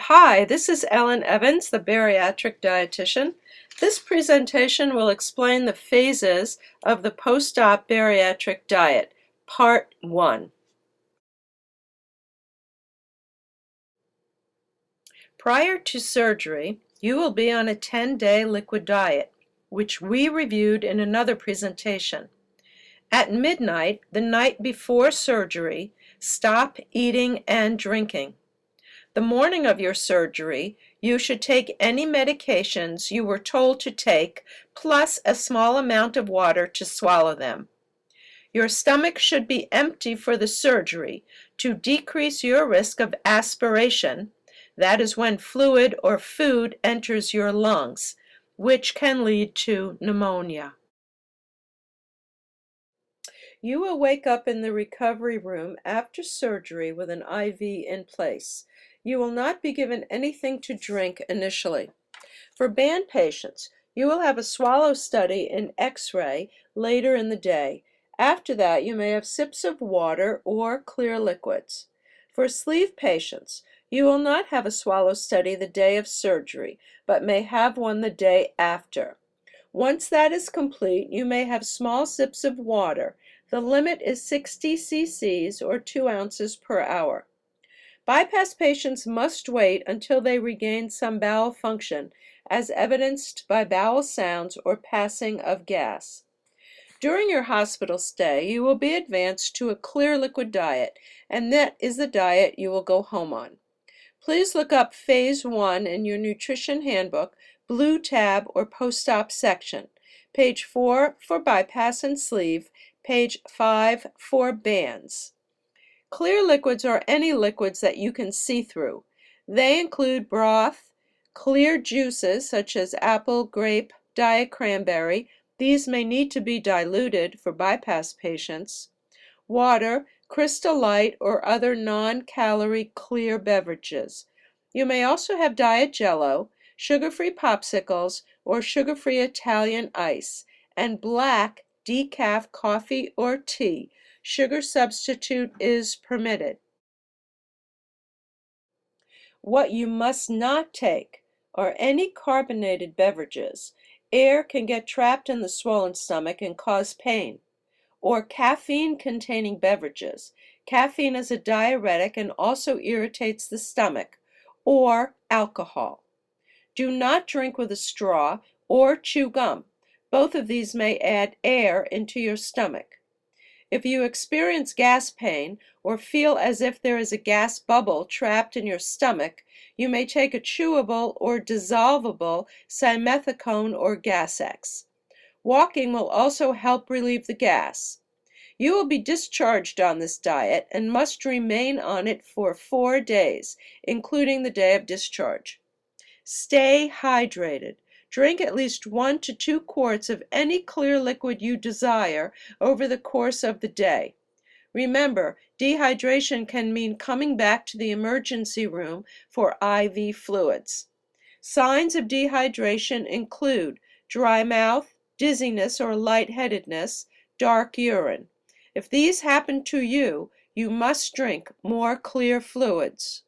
Hi, this is Ellen Evans, the bariatric dietitian. This presentation will explain the phases of the post-op bariatric diet, Part 1. Prior to surgery, you will be on a 10-day liquid diet, which we reviewed in another presentation. At midnight, the night before surgery, stop eating and drinking. The morning of your surgery, you should take any medications you were told to take, plus a small amount of water to swallow them. Your stomach should be empty for the surgery to decrease your risk of aspiration, that is when fluid or food enters your lungs, which can lead to pneumonia. You will wake up in the recovery room after surgery with an IV in place. You will not be given anything to drink initially. For band patients, you will have a swallow study in X-ray later in the day. After that, you may have sips of water or clear liquids. For sleeve patients, you will not have a swallow study the day of surgery, but may have one the day after. Once that is complete, you may have small sips of water. The limit is 60 cc's or 2 ounces per hour. Bypass patients must wait until they regain some bowel function, as evidenced by bowel sounds or passing of gas. During your hospital stay, you will be advanced to a clear liquid diet, and that is the diet you will go home on. Please look up Phase 1 in your nutrition handbook, blue tab or post-op section. Page 4 for bypass and sleeve, page 5 for bands. Clear liquids are any liquids that you can see through. They include broth, clear juices such as apple, grape, diet cranberry. These may need to be diluted for bypass patients. Water, Crystal Light, or other non-calorie clear beverages. You may also have diet Jello, sugar-free popsicles, or sugar-free Italian ice, and black decaf coffee or tea. Sugar substitute is permitted. What you must not take are any carbonated beverages. Air can get trapped in the swollen stomach and cause pain. Or caffeine-containing beverages. Caffeine is a diuretic and also irritates the stomach. Or alcohol. Do not drink with a straw or chew gum. Both of these may add air into your stomach. If you experience gas pain or feel as if there is a gas bubble trapped in your stomach, you may take a chewable or dissolvable simethicone or Gas-X. Walking will also help relieve the gas. You will be discharged on this diet and must remain on it for 4 days, including the day of discharge. Stay hydrated. Drink at least 1 to 2 quarts of any clear liquid you desire over the course of the day. Remember, dehydration can mean coming back to the emergency room for IV fluids. Signs of dehydration include dry mouth, dizziness or lightheadedness, dark urine. If these happen to you, you must drink more clear fluids.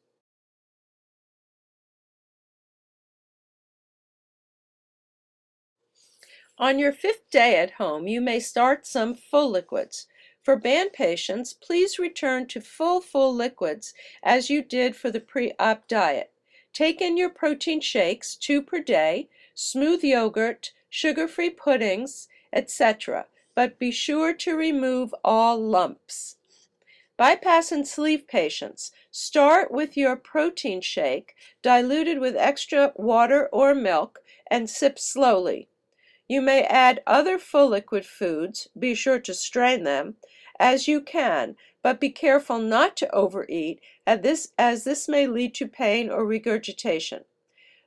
On your 5th day at home, you may start some full liquids. For band patients, please return to full liquids as you did for the pre-op diet. Take in your protein shakes, 2 per day, smooth yogurt, sugar-free puddings, etc., but be sure to remove all lumps. Bypass and sleeve patients, start with your protein shake diluted with extra water or milk and sip slowly. You may add other full liquid foods, be sure to strain them, as you can, but be careful not to overeat as this may lead to pain or regurgitation.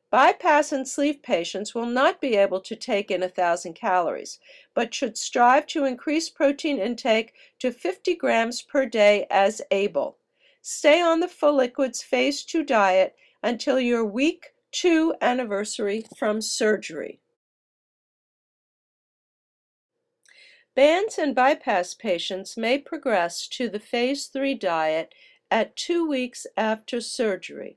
Bypass and sleeve patients will not be able to take in 1,000 calories, but should strive to increase protein intake to 50 grams per day as able. Stay on the full liquids phase 2 diet until your week 2 anniversary from surgery. Bands and bypass patients may progress to the phase 3 diet at 2 weeks after surgery.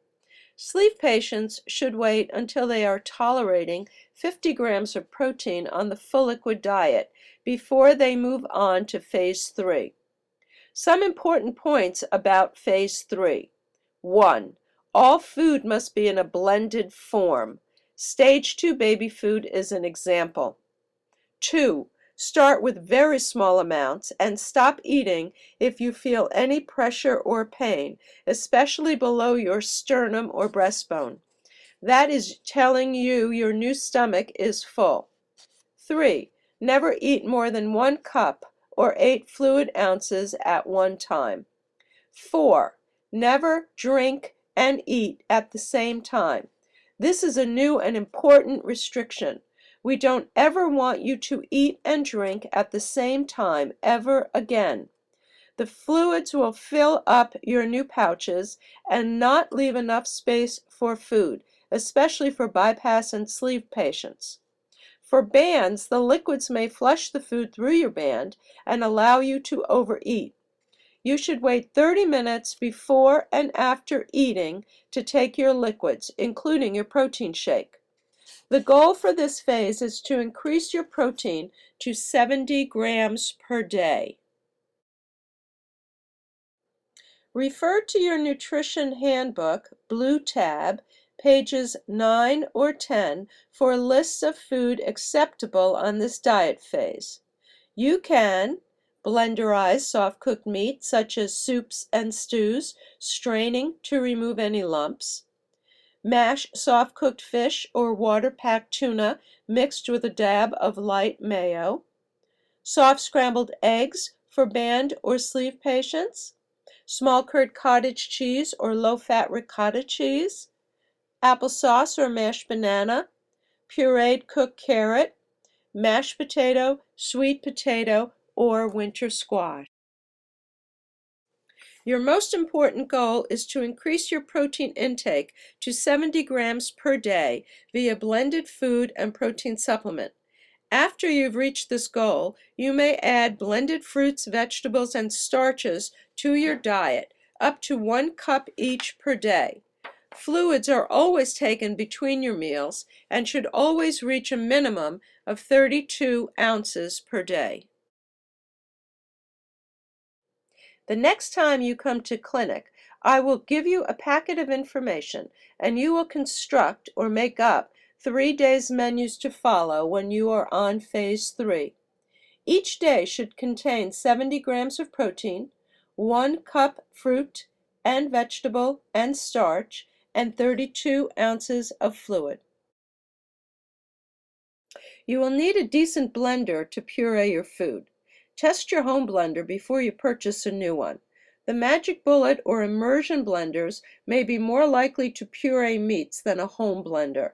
Sleeve patients should wait until they are tolerating 50 grams of protein on the full liquid diet before they move on to phase 3. Some important points about phase 3. 1. All food must be in a blended form. Stage 2 baby food is an example. 2. Start with very small amounts and stop eating if you feel any pressure or pain, especially below your sternum or breastbone. That is telling you your new stomach is full. 3. Never eat more than 1 cup or 8 fluid ounces at one time. 4. Never drink and eat at the same time. This is a new and important restriction. We don't ever want you to eat and drink at the same time ever again. The fluids will fill up your new pouches and not leave enough space for food, especially for bypass and sleeve patients. For bands, the liquids may flush the food through your band and allow you to overeat. You should wait 30 minutes before and after eating to take your liquids, including your protein shake. The goal for this phase is to increase your protein to 70 grams per day. Refer to your nutrition handbook, blue tab, pages 9 or 10 for lists of food acceptable on this diet phase. You can blenderize soft-cooked meat such as soups and stews, straining to remove any lumps. Mash soft-cooked fish or water-packed tuna mixed with a dab of light mayo. Soft scrambled eggs for band or sleeve patients. Small curd cottage cheese or low-fat ricotta cheese. Applesauce or mashed banana. Pureed cooked carrot. Mashed potato, sweet potato, or winter squash. Your most important goal is to increase your protein intake to 70 grams per day via blended food and protein supplement. After you've reached this goal, you may add blended fruits, vegetables, and starches to your diet, up to 1 cup each per day. Fluids are always taken between your meals and should always reach a minimum of 32 ounces per day. The next time you come to clinic, I will give you a packet of information and you will construct or make up 3 days' menus to follow when you are on phase 3. Each day should contain 70 grams of protein, 1 cup fruit and vegetable and starch, and 32 ounces of fluid. You will need a decent blender to puree your food. Test your home blender before you purchase a new one. The Magic Bullet or immersion blenders may be more likely to puree meats than a home blender.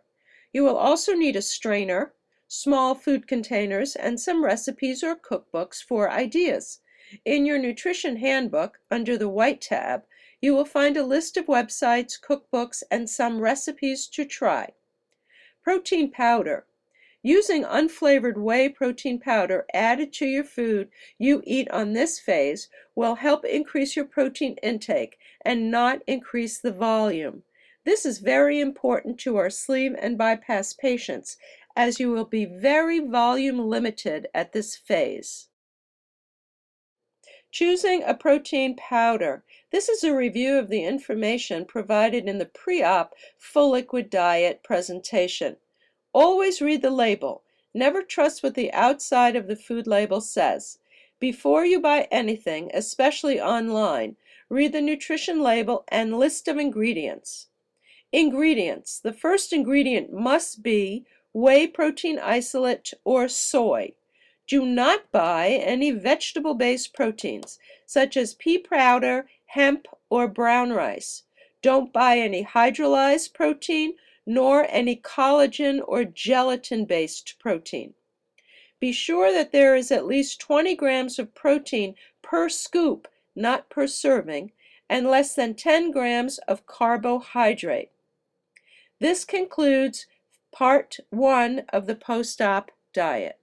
You will also need a strainer, small food containers, and some recipes or cookbooks for ideas. In your nutrition handbook, under the white tab, you will find a list of websites, cookbooks, and some recipes to try. Protein powder. Using unflavored whey protein powder added to your food you eat on this phase will help increase your protein intake and not increase the volume. This is very important to our sleeve and bypass patients, as you will be very volume limited at this phase. Choosing a protein powder. This is a review of the information provided in the pre-op full liquid diet presentation. Always read the label. Never trust what the outside of the food label says. Before you buy anything, especially online, read the nutrition label and list of ingredients. Ingredients. The first ingredient must be whey protein isolate or soy. Do not buy any vegetable-based proteins, such as pea powder, hemp, or brown rice. Don't buy any hydrolyzed protein, nor any collagen or gelatin-based protein. Be sure that there is at least 20 grams of protein per scoop, not per serving, and less than 10 grams of carbohydrate. This concludes part 1 of the post-op diet.